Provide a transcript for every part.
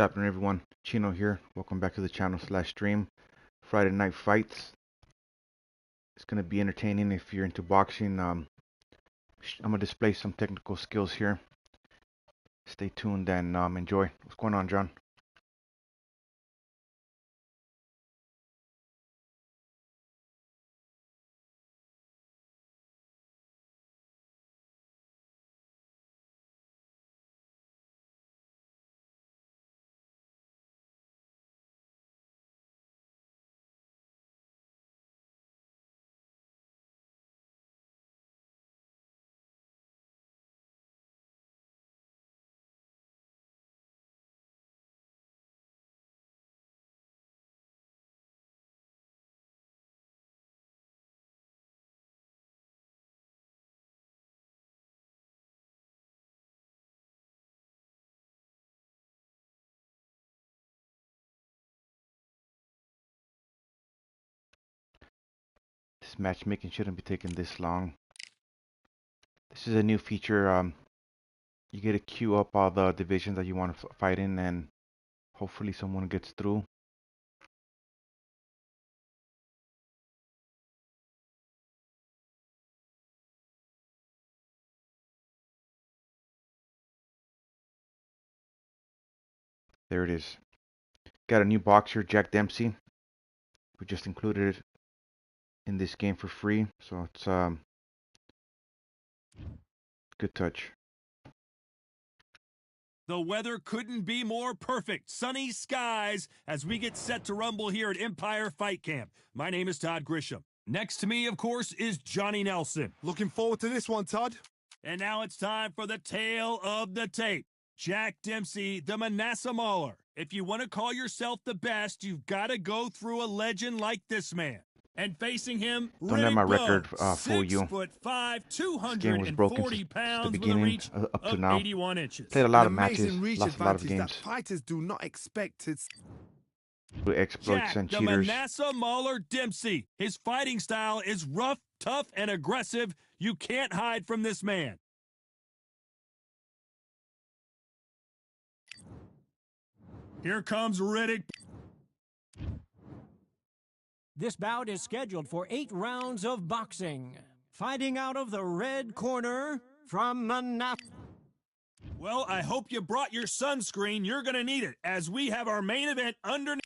happening, everyone? Chino here. Welcome back to the channel / stream. Friday night fights. It's gonna be entertaining if you're into boxing. I'm gonna display some technical skills here. Stay tuned and enjoy. What's going on, John? This matchmaking shouldn't be taking this long. This is a new feature. You get to queue up all the divisions that you want to fight in, and hopefully someone gets through. There it is. Got a new boxer, Jack Dempsey. We just included it in this game for free, so it's good touch. The weather couldn't be more perfect. Sunny skies as we get set to rumble here at Empire Fight Camp. My name is Todd Grisham. Next to me, of course, is Johnny Nelson. Looking forward to this one, Todd. And now it's time for the tale of the tape. Jack Dempsey, the Manasseh Mauler. If you want to call yourself the best, you've got to go through a legend like this man. And facing him, Don't let my record fool you. 6'5", This game was broken 240 since pounds the with a beginning reach up to of now. 81 inches. Played a lot of An matches, amazing reach lost a lot of advantage games. that fighters do not expect. It's With exploits Jack, and the cheaters. Manasseh Mauler Dempsey. His fighting style is rough, tough, and aggressive. You can't hide from this man. Here comes Riddick. This bout is scheduled for 8 rounds of boxing. Fighting out of the red corner from Manasseh. Well, I hope you brought your sunscreen. You're going to need it as we have our main event underneath.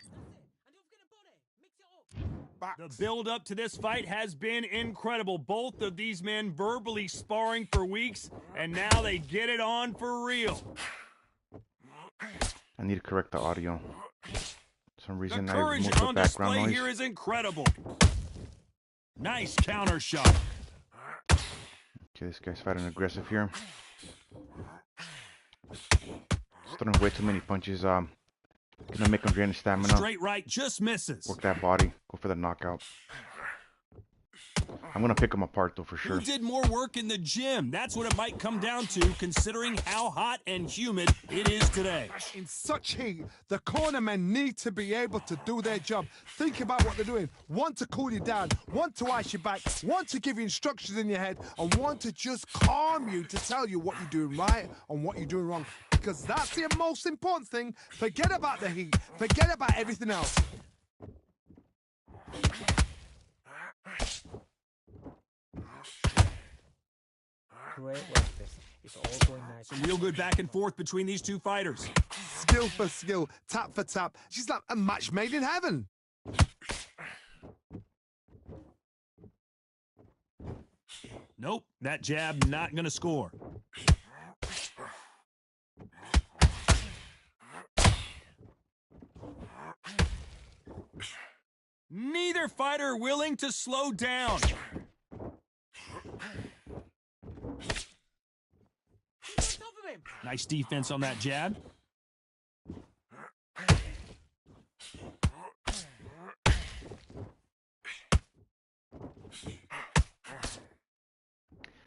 The build-up to this fight has been incredible. Both of these men verbally sparring for weeks, and now they get it on for real. I need to correct the audio. For some reason The I courage removed the on background display noise. here is incredible. Nice counter shot. Okay, this guy's fighting aggressive here. He's throwing way too many punches. Gonna make him drain his stamina. Straight right just misses. Work that body. Go for the knockout. I'm gonna pick him apart though for Who sure. did more work in the gym? That's what it might come down to, considering how hot and humid it is today. in such heat, the cornermen need to be able to do their job. Think about what they're doing. One to cool you down, one to ice your back, one to give you instructions in your head, and one to just calm you to tell you what you're doing right and what you're doing wrong. Because that's the most important thing. Forget about the heat. Forget about everything else. Great work, this. It's all going nice. Some real good back and forth between these two fighters. Skill for skill, tap for tap. She's like a match made in heaven. Nope, that jab not gonna score. Neither fighter willing to slow down. Nice defense on that jab.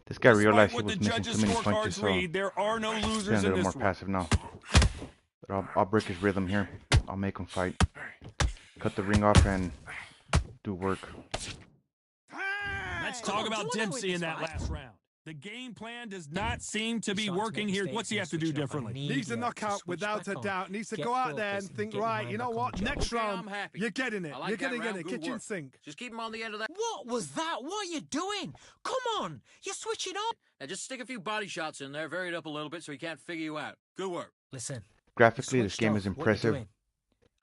This guy realized he Despite what was the missing judges' too many punches, scorecards so read, there are no he's losers getting a in little more this one. passive now. But I'll break his rhythm here. I'll make him fight. Cut the ring off and do work. Let's talk about Dempsey in that last round. The game plan does not seem to be Starting to working make here. mistakes What's he and have to do switching off. I differently? need Needs a you to knockout switch without back a on. doubt. Needs to Get go out there and focused think, get your right, mind you know back on what? the job. Next Okay, round, I'm happy. you're getting it. I like You're that going to get round. it. Good Kitchen work. sink. Just keep him on the end of that. What was that? What are you doing? Come on, you're switching on. Now just stick a few body shots in there, vary it up a little bit so he can't figure you out. Good work. Listen. Graphically, you this switched game off. is What you impressive. doing?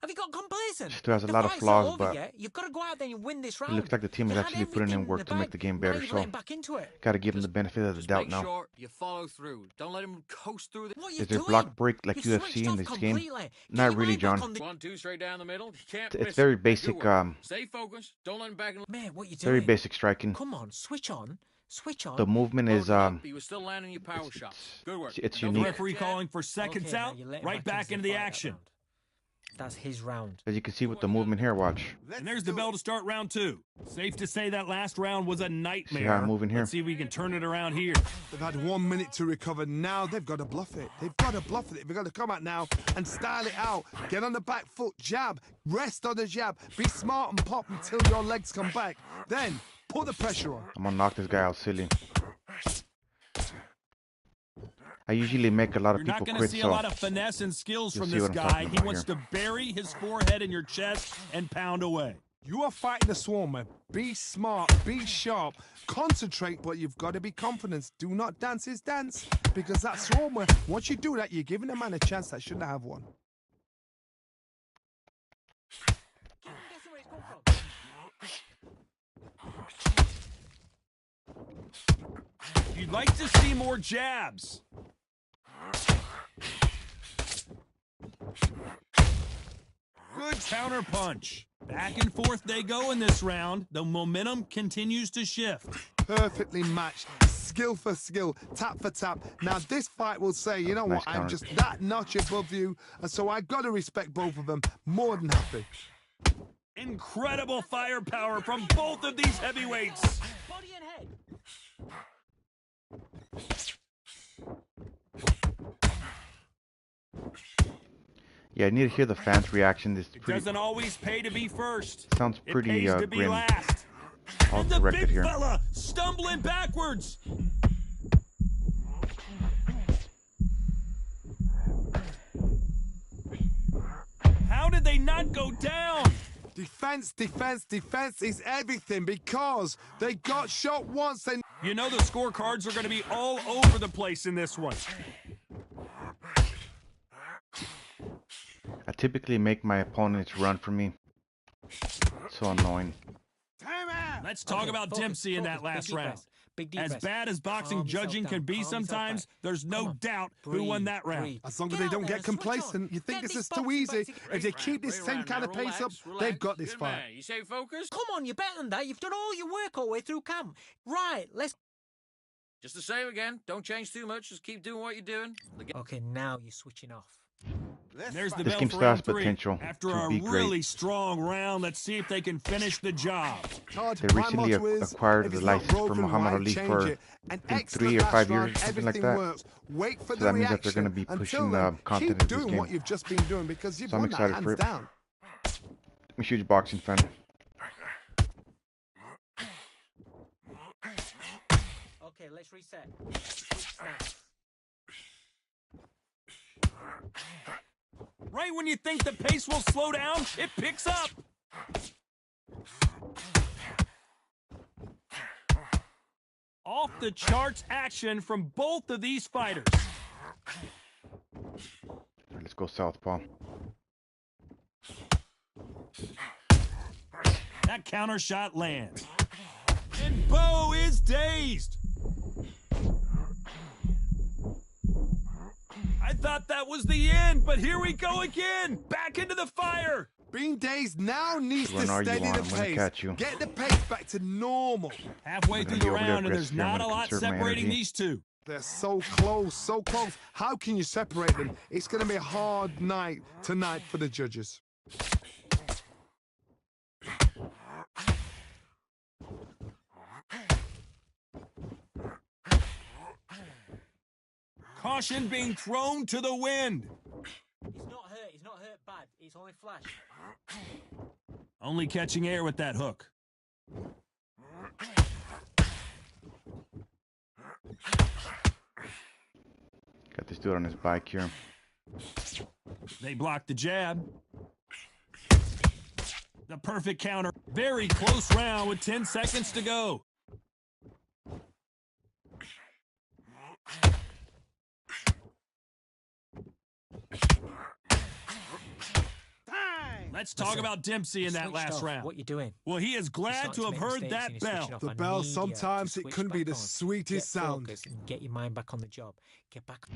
Have you got complacent? Still has a The lot of fight's flaws, not over but yet. You've got to go out there and win this it round. looks like the team is You had actually putting everything in work the to make bag. the game Now better. you're So letting back into it. gotta give him the Just- benefit of the Just doubt make now. sure you follow through. Don't let him coast through the... What are you Is there doing? block break like You UFC switched in off this game? completely. Get Not your really, mind back John. on the- 1-2 straight down the middle. You can't It's miss very it. Good basic. work. Stay focused. Don't let him back in. Man, what you Very doing? basic striking. Come on, switch on. Switch on. The movement is Loaded up, he was still landing your power shots. Good work. it's Don't The unique. forget referee jab. calling for seconds Okay, now out, you let him right back the into the fight that action. round. That's his round. As you can see with the movement here, watch. And there's the bell to start round 2. Safe to say that last round was a nightmare. See how I'm moving here? Let's see if we can turn it around here. They've had 1 minute to recover. Now they've got to bluff it. They've got to bluff it. They've got to come out now and style it out. Get on the back foot, jab, rest on the jab. Be smart and pop until your legs come back. Then put the pressure on. I'm gonna knock this guy out silly. I usually make a lot of You're not people going to quit, see a so lot of finesse and skills you'll from see this what I'm guy. talking He about wants here. to bury his forehead in your chest and pound away. You are fighting a swarmer. Be smart, be sharp, concentrate, but you've got to be confident. Do not dance his dance, because that swarmer, once you do that, you're giving a man a chance that shouldn't have one. You'd like to see more jabs. Good counter punch. Back and forth they go in this round. The momentum continues to shift. Perfectly matched, skill for skill, tap for tap. Now this fight will say, you know Nice what, I'm counter. just that notch above you, and so I got to respect both of them. More than happy. Incredible firepower from both of these heavyweights. Body and head. yeah, I need to hear the fans' reaction. This is It pretty doesn't always pay to be first. sounds It pretty pays to be grim. last. All And the directed big here. fella stumbling backwards. How did they not go down? Defense, defense, defense is everything, because they got shot once. They You know the scorecards are going to be all over the place in this one. I typically make my opponents run for me. So annoying. Let's talk Okay, about focus, Dempsey in focus, that last big deep round. breaths, big deep As breaths. bad as boxing Calm yourself judging down, can be calm yourself sometimes, back. there's no Come on, doubt who won that round. breathe. As long as Get they out don't there get and switch complacent, on. you think Get this this is too boxing easy. back together. If they keep this Right same round kind of now. pace up, Relax, they've got relax. this Good fight. man. You say focus? Come on, you're better than that. You've done all your work all the way through camp. Right, let's... Just the same again. Don't change too much. Just keep doing what you're doing. Okay, now you're switching off. And there's the This bell game for still has round 3. potential After to a be great. really strong round, let's see if they can finish the job. Todd, They my recently motto is, acquired if the it's not license from broken, Muhammad why Ali change for, it? An I think, excellent 3 or 5 last years, round, something like everything that. works. Wait for So the that means that reaction. they're gonna be Until pushing, then, content keep into this doing game. what you've just been doing, because you've So I'm won that excited for hands it. down. I'm a huge boxing fan. Okay, let's reset. Switch snaps. Right when you think the pace will slow down, it picks up. Off the charts action from both of these fighters. Alright, let's go southpaw. That counter shot lands. And Bo is dazed. I thought that was the end, but here we go again. Back into the fire. Being dazed now needs to When are you steady on? the I'm gonna pace. catch you. Get the pace back to normal. Halfway I'm through gonna the be overly round, and there's aggressive here. I'm not a gonna lot conserve my separating energy. these two. They're so close, so close. How can you separate them? It's going to be a hard night tonight for the judges. Caution being thrown to the wind. He's not hurt. He's not hurt bad. It's only flash. Only catching air with that hook. Got this dude on his bike here. They blocked the jab. The perfect counter. Very close round with 10 seconds to go. Let's talk about Dempsey in that last round. What you doing? Well, he is glad to have heard that bell. The bell, sometimes it couldn't be the sweetest sound. Get your mind back on the job. Get back.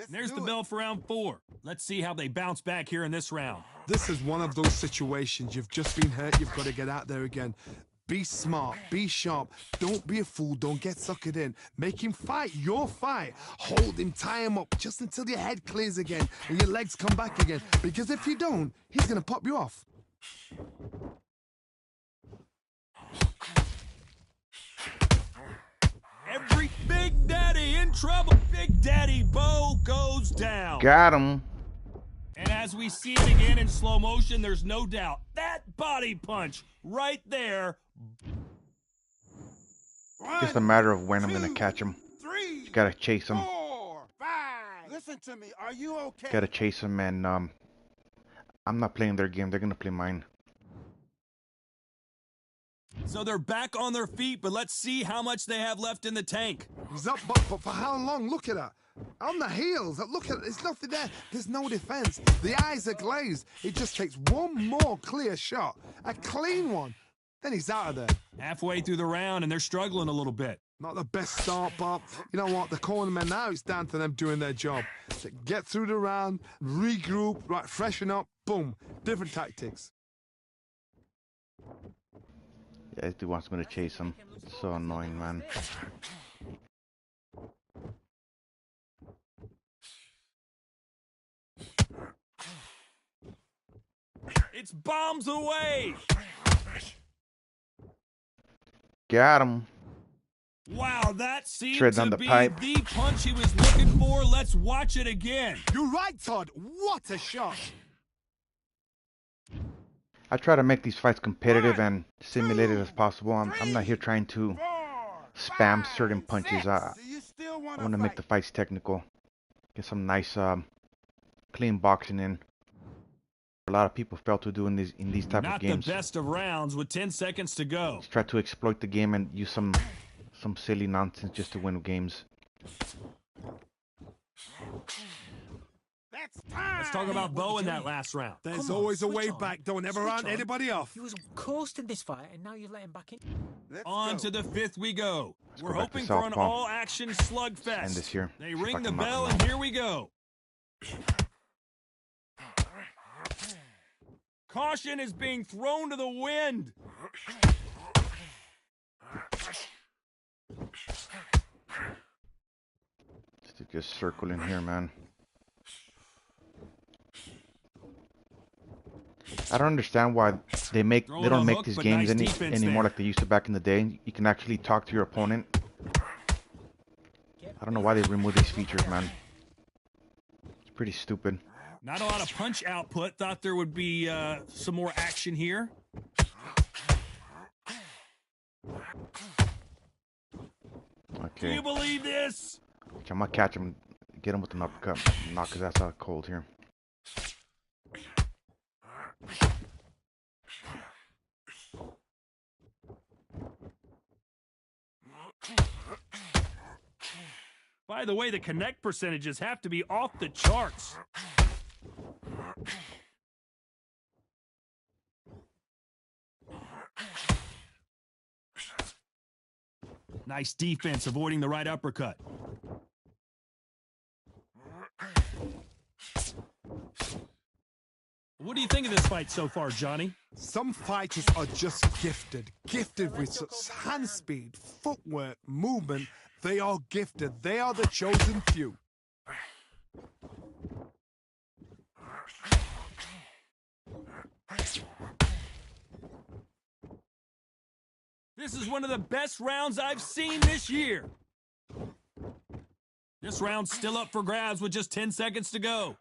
There's the bell for round 4. Let's see how they bounce back here in this round. This is one of those situations. You've just been hurt. You've got to get out there again. Be smart. Be sharp. Don't be a fool. Don't get suckered in. Make him fight your fight. Hold him. Tie him up just until your head clears again and your legs come back again. Because if you don't, he's going to pop you off. Every Big Daddy in trouble. Big Daddy Bo goes down. Got him. And as we see it again in slow motion, there's no doubt that body punch right there. Just a matter of when I'm gonna catch him. You gotta chase him. 4, 5. Listen to me. Are you okay? Gotta chase him, and I'm not playing their game. They're gonna play mine. So they're back on their feet, but let's see how much they have left in the tank. He's up, but for how long? Look at that. On the heels. Look at it. There's nothing there. There's no defense. The eyes are glazed. It just takes one more clear shot. A clean one. Then he's out of there. Halfway through the round, and they're struggling a little bit. Not the best start, but you know what? The cornermen now, it's down to them doing their job. To get through the round, regroup, right, freshen up, boom. Different tactics. Yeah, this dude wants me to chase him. It's so annoying, man. It's bombs away. Got him. Wow, that seemed Tread to on the be pipe. the punch he was looking for. Let's watch it again. You're right, Todd. What a shot. I try to make these fights competitive and simulated as possible. I'm not here trying to spam certain punches. I want to make the fights technical. Get some nice clean boxing in. A lot of people fail to do in these type of games. Not the best of rounds with 10 seconds to go. Just try to exploit the game and use some silly nonsense just to win games. Let's talk about Bo in that last round. There's always a way back. Don't ever round anybody off. He was coasting this fight, and now you let him back in. On to the 5th we go. We're go back to hoping for an southpaw. all-action slugfest. End this here. They See if I ring the can knock bell, him and out. here we go. Caution is being thrown to the wind. Just circle in here, man. I don't understand why they don't make these games anymore like they used to back in the day. You can actually talk to your opponent. I don't know why they remove these features, man. It's pretty stupid. Not a lot of punch output. Thought there would be some more action here. Do Okay. you believe this? I'm gonna catch him, get him with an uppercut, knock his ass out cold here. By the way, the connect percentages have to be off the charts. Nice defense, avoiding the right uppercut. What do you think of this fight so far, Johnny? Some fighters are just gifted. Gifted with such hand speed, footwork, movement. They are gifted. They are the chosen few. This is one of the best rounds I've seen this year. This round's still up for grabs with just 10 seconds to go.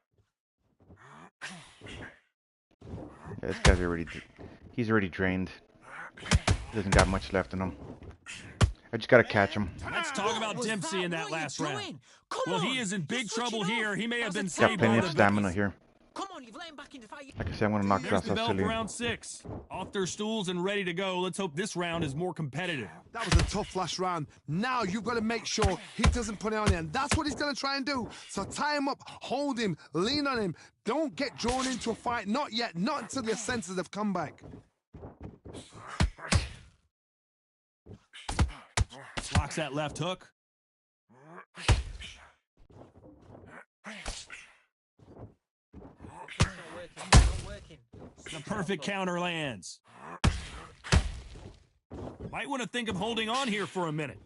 Yeah, he's already drained. He doesn't got much left in him. I just gotta catch him. Let's talk about What was Dempsey that? in that What are you last round. doing? Come Well, he on, is in big you're switching trouble off. here. He may have That been was a Got saved plenty by of the stamina bookies. here. Come on, you've let him back in the fight. Like I said, I'm gonna knock There's the Trasas bell for silly. round 6. Off their stools and ready to go. Let's hope this round is more competitive. That was a tough last round. Now you've got to make sure he doesn't put it on you, and that's what he's going to try and do. So tie him up, hold him, lean on him. Don't get drawn into a fight. Not yet. Not until your senses have come back. Blocks that left hook. It's not working. The perfect counter lands. Might want to think of holding on here for a minute.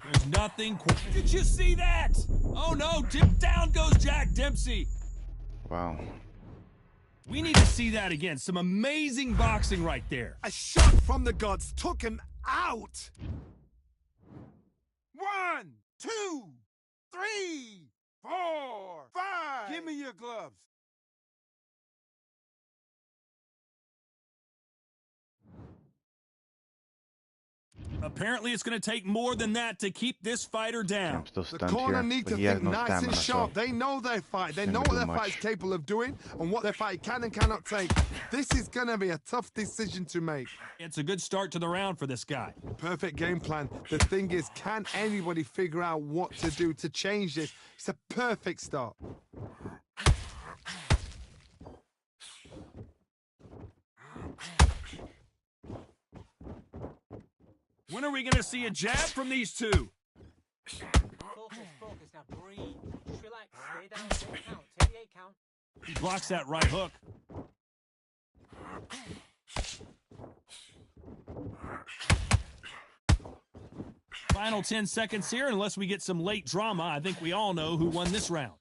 There's nothing. Did you see that? Oh no, down goes Jack Dempsey. Wow. We need to see that again. Some amazing boxing right there. A shot from the gods took him out. 1, 2, 3, 4, 5. Give me your gloves. Apparently, it's going to take more than that to keep this fighter down. I'm still The stunned corner here, need but to he has think no nice stamina, and sharp. so They know their fight. They Shouldn't know do what their much. fight's capable of doing and what their fight can and cannot take. This is going to be a tough decision to make. It's a good start to the round for this guy. Perfect game plan. The thing is, can anybody figure out what to do to change this? It's a perfect start. When are we going to see a jab from these two? Focus, focus. Now breathe. Just relax. Stay down. Take the count. Take the 8 count. He blocks that right hook. Final 10 seconds here, unless we get some late drama. I think we all know who won this round.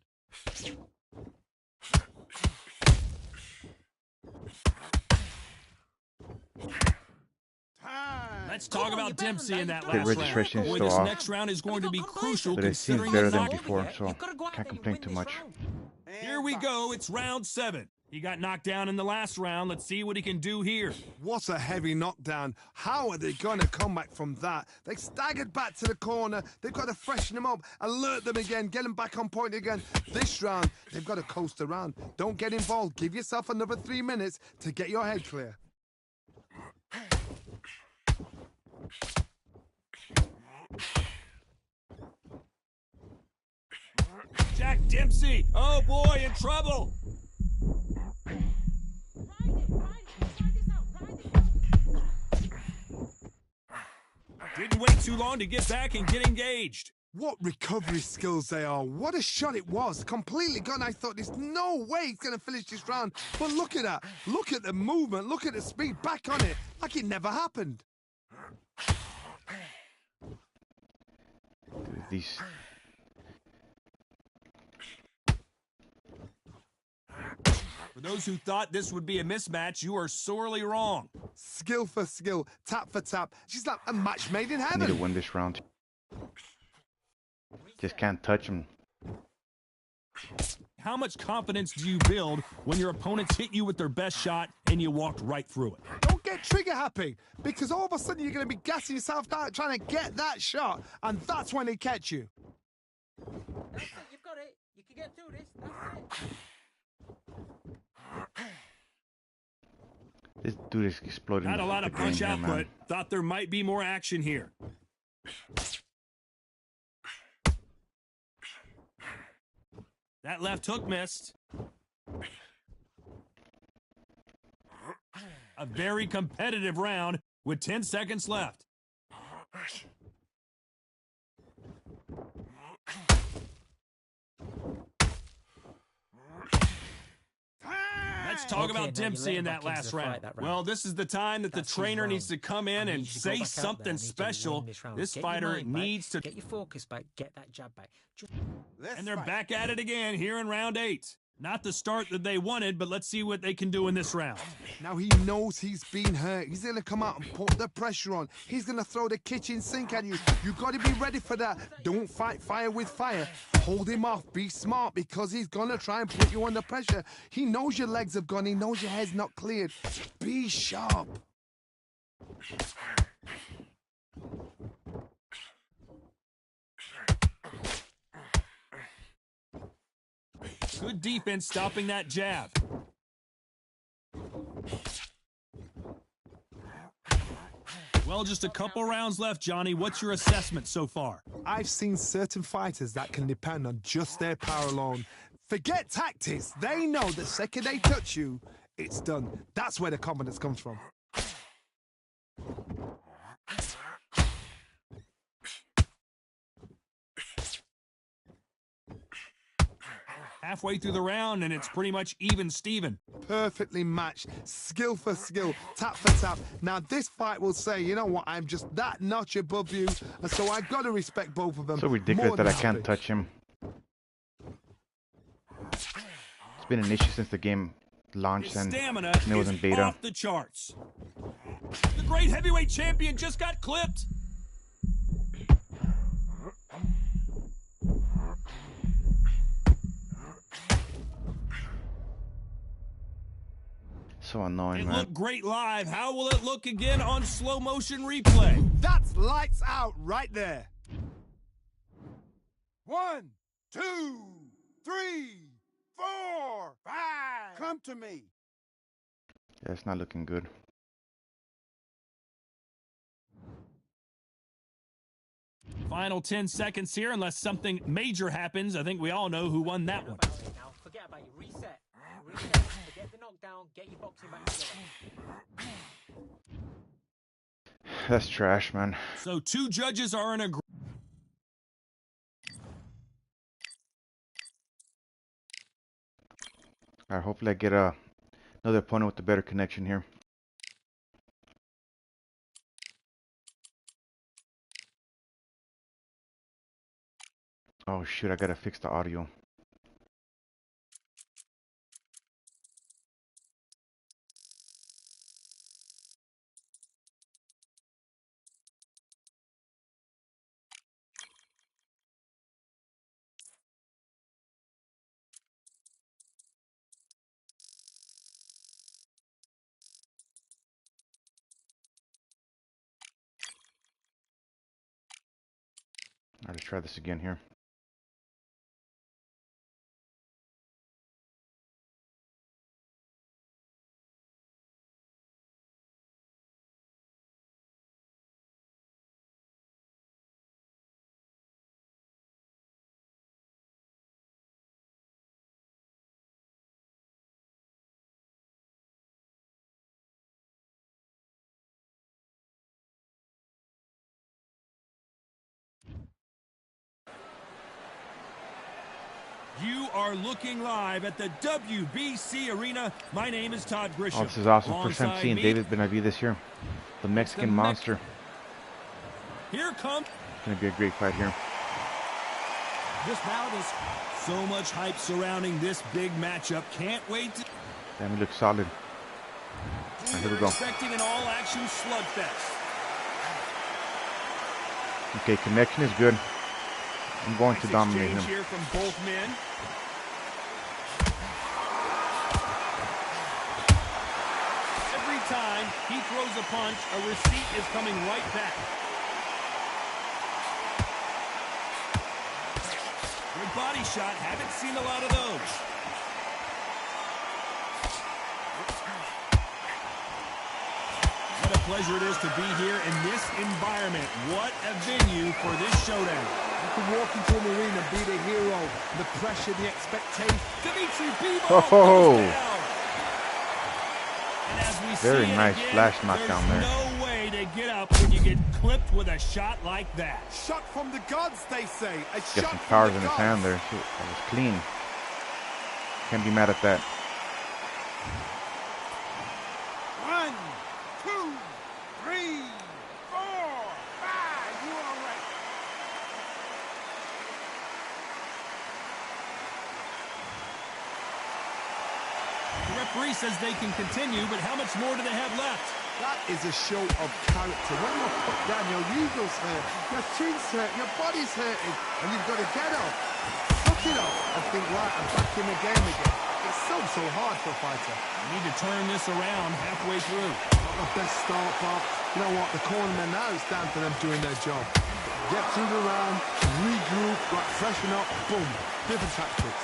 Time. Let's talk on, about you better Dempsey than in that. that You last better registration round. is Boy, still this off. next round is going to be crucial But it seems considering better the than knock- before, so You've got to go out can't there and complain win too this much. round. Here we go. It's round 7. He got knocked down in the last round. Let's see what he can do here. What a heavy knockdown. How are they going to come back from that? They staggered back to the corner. They've got to freshen them up, alert them again, get them back on point again. This round, they've got to coast around. Don't get involved. Give yourself another 3 minutes to get your head clear. Jack Dempsey. Oh boy, in trouble. Didn't wait too long to get back and get engaged. What recovery skills they are. What a shot it was. Completely gone. I thought there's no way he's going to finish this round. But look at that. Look at the movement. Look at the speed. Back on it. Like it never happened. Dude, these For those who thought this would be a mismatch, you are sorely wrong. Skill for skill. Tap for tap. She's like a match made in need to heaven. win this round. Just can't touch him. How much confidence do you build when your opponents hit you with their best shot and you walked right through it? Don't get trigger happy. Because all of a sudden you're going to be gassing yourself out trying to get that shot. And that's when they catch you. That's it. You've got it. You can get through this. That's it. This dude is exploding. Not a lot the of punch game here, man. output. Thought there might be more action here. That left hook missed. A very competitive round with 10 seconds left. Let's talk Okay, now about you Dempsey let in him that back into last the fight, round. that round. Well, this is the time that That's the his trainer round. needs to come in I and need you to go say back out there. I something need you to special. win this round. This Get your fighter mind back, needs to... get your focus back, get that jab back. Just And they're back at it again here in round 8. Not the start that they wanted, but let's see what they can do in this round. Now he knows he's been hurt. He's going to come out and put the pressure on. He's going to throw the kitchen sink at you. You've got to be ready for that. Don't fight fire with fire. Hold him off. Be smart because he's going to try and put you under pressure. He knows your legs have gone. He knows your head's not cleared. Be sharp. Good defense stopping that jab. Well, just a couple rounds left, Johnny. What's your assessment so far? I've seen certain fighters that can depend on just their power alone. Forget tactics. They know the second they touch you, it's done. That's where the confidence comes from. Halfway through the round, and it's pretty much even Steven. Perfectly matched, skill for skill, tap for tap. Now this fight will say, you know what, I'm just that notch above you, and so I've got to respect both of them. So ridiculous more that I than can't happy. touch him. It's been an issue since the game launched His and stamina it was in is beta. off the charts. The great heavyweight champion just got clipped. So annoying, It man. looked great live. How will it look again on slow motion replay? That's lights out right there. 1, 2, 3, 4, 5. Come to me. Yeah, it's not looking good. Final 10 seconds here, unless something major happens. I think we all know who won that one. About it now. Forget about it. Reset. Reset. Forget the knockdown. Get your boxing back together. That's trash, man. So 2 judges are in agreement. Alright, hopefully I get another opponent with a better connection here. Oh shoot, I gotta fix the audio. Alright, let's try this again here. You are looking live at the WBC Arena. My name is Todd Grisham. Oh, this is awesome. First time Alongside seeing me, David Benavidez here. The Mexican monster. Here comes. It's gonna be a great fight here. This bout is so much hype surrounding this big matchup. Can't wait to. Damn, he looks solid. Alright, here we go. Expecting an all-action slugfest. Okay, connection is good. I'm going to Nice dominate exchange him. here from both men. Every time he throws a punch, a receipt is coming right back. Good body shot. Haven't seen a lot of those. What a pleasure it is to be here in this environment. What a venue for this showdown. You can walk into an arena and be the hero. The pressure, the expectation. Dimitri Bivol Oh, goes down. And as we very see it nice again, flash knockdown there. There's no way to get up when you get clipped with a shot like that. Shot from the gods, they say. A Got shot some from powers the in his gods. hand there. Shoot, that was clean. Can't be mad at that. 1, 2, 3, 4, 5. You all right? The referee says they can continue, but how much more do they have left? That is a show of character. When you're put down, your ego's hurt, your chin's hurt, your body's hurting, and you've got to get up, look it up, and think, right, I'm back in the game again. It's so hard for a fighter. You need to turn this around halfway through. Not the best start, but You know what? The cornermen now, it's down to them doing their job. Get through the round, regroup, right, freshen up, boom. Different tactics.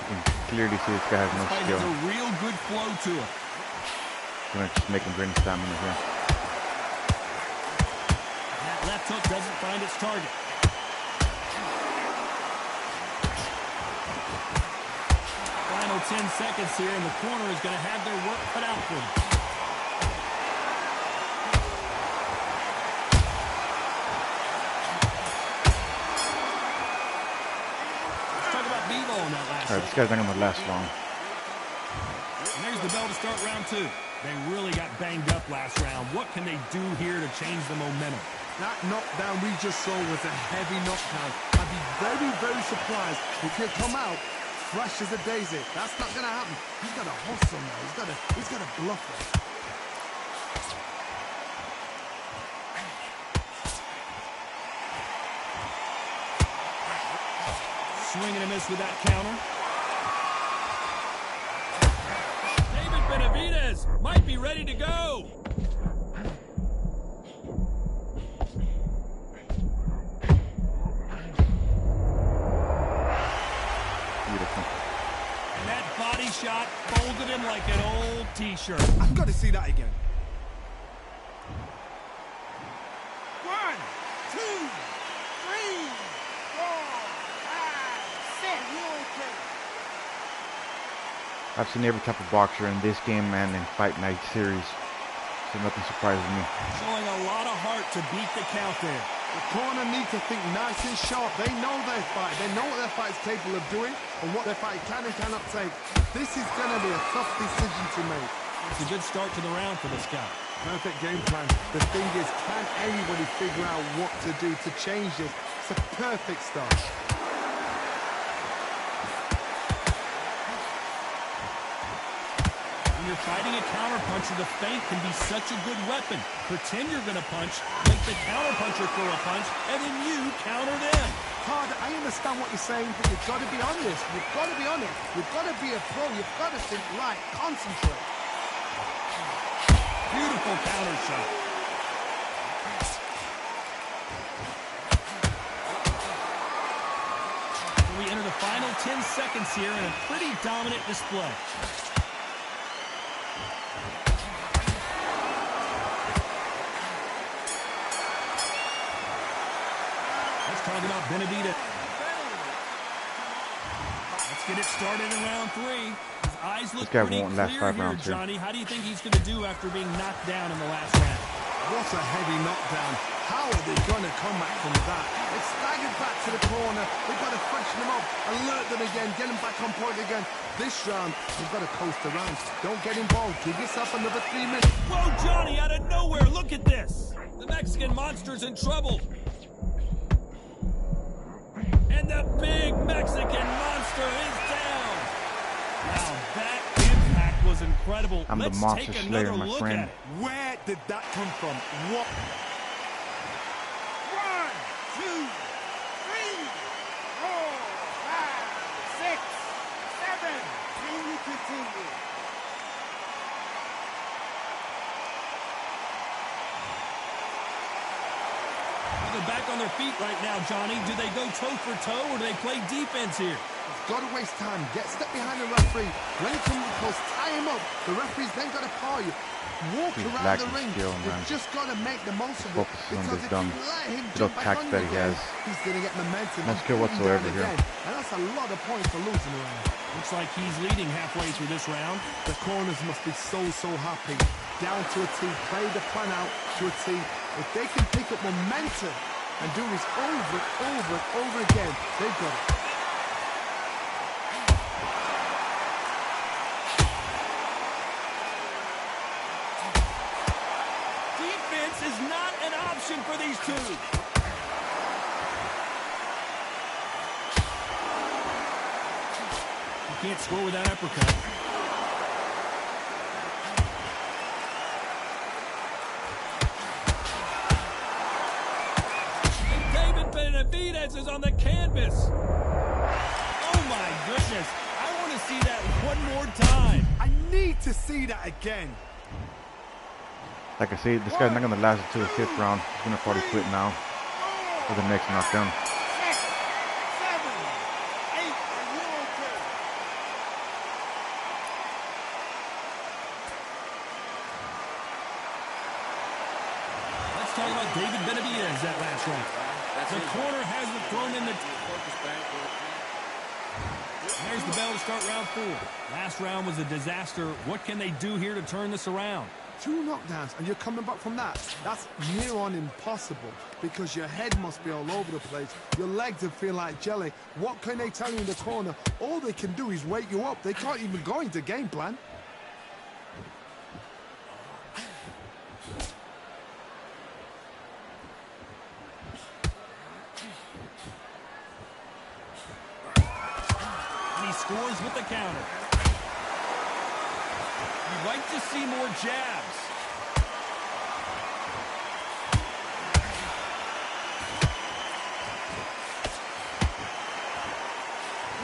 You can clearly see this guy has no Fight skill. has a real good flow to it. Gonna just make him drain stamina here. That left hook doesn't find its target. Final 10 seconds here, and the corner is going to have their work cut out for them. Let's talk about Bevo on that last Alright, this guy's not gonna last long. And there's the bell to start round 2. They really got banged up last round. What can they do here to change the momentum? That knockdown we just saw was a heavy knockdown. I'd be very, very surprised if he'll come out fresh as a daisy. That's not going to happen. He's got to hustle now. He's got to bluff it. Swing and a miss with that counter. David Benavidez might be ready to go. Beautiful. And that body shot folded him like an old t-shirt. I've got to see that again. 1, 2, 3, 4, 5, 6. You okay? I've seen every type of boxer in this game and in Fight Night series, so nothing surprises me. Showing a lot of heart to beat the count there. The corner need to think nice and sharp. They know their fight. They know what their fight is capable of doing and what their fight can and cannot take. This is going to be a tough decision to make. It's a good start to the round for this guy. Perfect game plan. The thing is, can anybody figure out what to do to change this? It's a perfect start. When you're fighting a counterpuncher, the feint can be such a good weapon. Pretend you're going to punch, make the counterpuncher throw a punch, and then you counter them. Carter, I understand what you're saying, but you've got to be honest. You've got to be honest. You've got to be a pro. You've got to think right. Concentrate. Beautiful counter shot. We enter the final 10 seconds here in a pretty dominant display. Let's talk about Benavidez. Let's get it started in round 3. His eyes look This guy pretty won't last clear 5 here, rounds here. Johnny. How do you think he's going to do after being knocked down in the last round? What a heavy knockdown. How are they going to come back from that? They've staggered back to the corner. They've got to freshen them up, alert them again, get them back on point again. This round, they've got to coast around. Don't get involved. Give yourself another 3 minutes. Whoa, Johnny, out of nowhere. Look at this. The Mexican monster's in trouble. And the big Mexican monster is down. Wow, that impact was incredible. I'm the Let's monster take slayer, another my look friend. at it. Where did that come from? What? 1, 2, 3, 4, 5, 6, 7. Can you continue? They're back on their feet right now, Johnny. Do they go toe for toe or do they play defense here? Got to waste time. Step behind the referee. When it comes close, tie him up. The referee's then got to paw you. Walk He's around the lacking ring. skill, man. You've just got to make the most of it. Focus on Because this if dumb you let him little jump back tact on you that he again, has. he's going to get momentum. No and skill pull you whatsoever down here. again. And that's a lot of points for losing around. Looks like he's leading halfway through this round. The corners must be so happy. Down to a T. Play the plan out to a T. If they can pick up momentum and do this over and over and over again, they've got it. Defense is not an option for these two. You can't score with that uppercut. And David Benavidez is on the canvas. Oh my goodness. see that one more time. I need to see that again. Like I say, this guy's not gonna last until the 5th round. He's gonna probably quit now for the next knockdown. 6, 7, 8, are you okay? Let's talk about David Benavidez that last round. The corner hasn't thrown in the... There's the bell to start round 4. Last round was a disaster. What can they do here to turn this around? 2 knockdowns and you're coming back from that. That's near on impossible because your head must be all over the place. Your legs will feel like jelly. What can they tell you in the corner? All they can do is wake you up. They can't even go into game plan. And he scores with the counter. You'd like to see more jabs.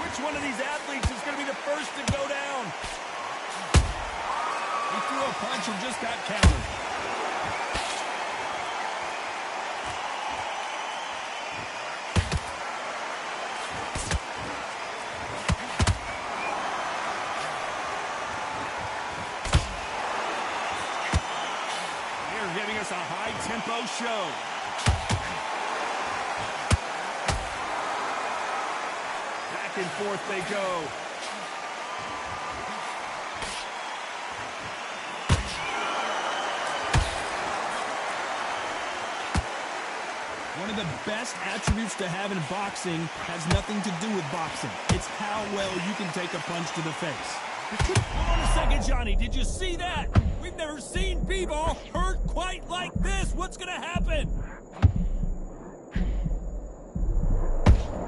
Which one of these athletes is going to be the first to go down? He threw a punch and just got countered. Giving us a high-tempo show. Back and forth they go. One of the best attributes to have in boxing has nothing to do with boxing. It's how well you can take a punch to the face. Hold on a second, Johnny. Did you see that? We've never seen B-Ball hurt quite like this. What's going to happen?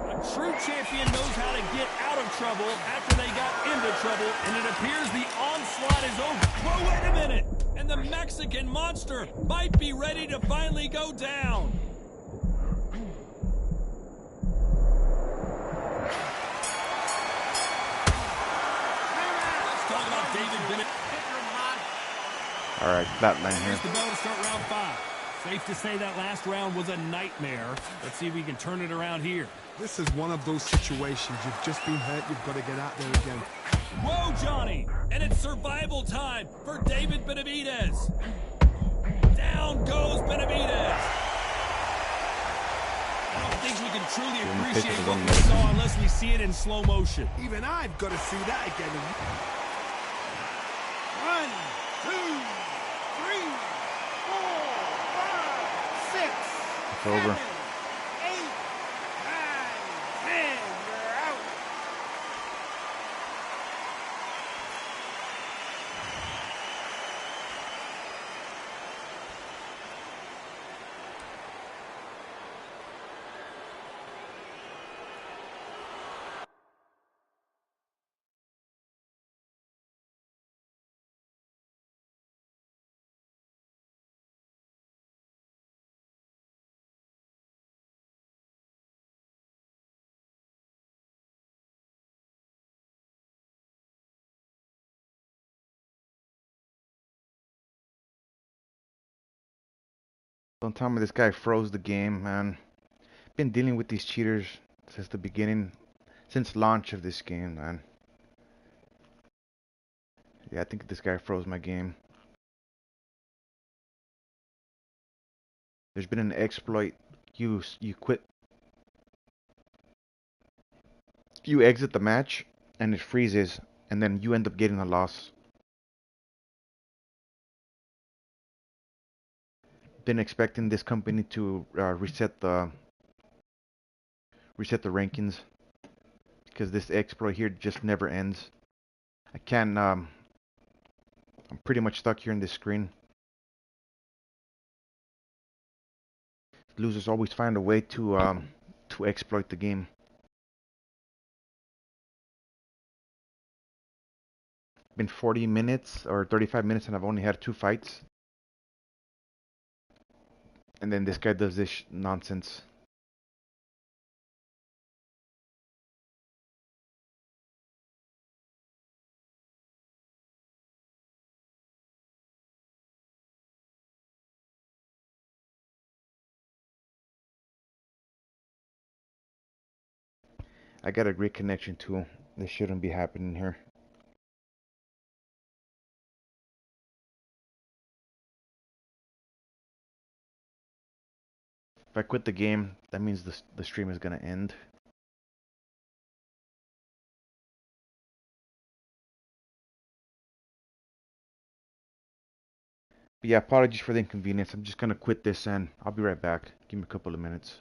A true champion knows how to get out of trouble after they got into trouble, and it appears the onslaught is over. Whoa, wait a minute. And the Mexican monster might be ready to finally go down. All right, flatline here. Here's the bell to start round 5. Safe to say that last round was a nightmare. Let's see if we can turn it around here. This is one of those situations. You've just been hurt. You've got to get out there again. Whoa, Johnny! And it's survival time for David Benavidez. Down goes Benavidez. I don't think we can truly appreciate what we saw unless we see it in slow motion. Even I've got to see that again. 1, 2, 3, 4, 5, 6. It's over. 8, 9, 10. You're out. Don't tell me this guy froze the game, man. Been dealing with these cheaters since the beginning, since launch of this game, man. Yeah, I think this guy froze my game. There's been an exploit. You quit. You exit the match and it freezes, and then you end up getting a loss. Been expecting this company to reset the rankings, because this exploit here just never ends. I can't. I'm pretty much stuck here in this screen. Losers always find a way to exploit the game. Been 40 minutes or 35 minutes and I've only had 2 fights. And then this guy does this nonsense. I got a great connection too. This shouldn't be happening here. If I quit the game, that means the stream is gonna end. But yeah, apologies for the inconvenience. I'm just gonna quit this and I'll be right back. Give me a couple of minutes.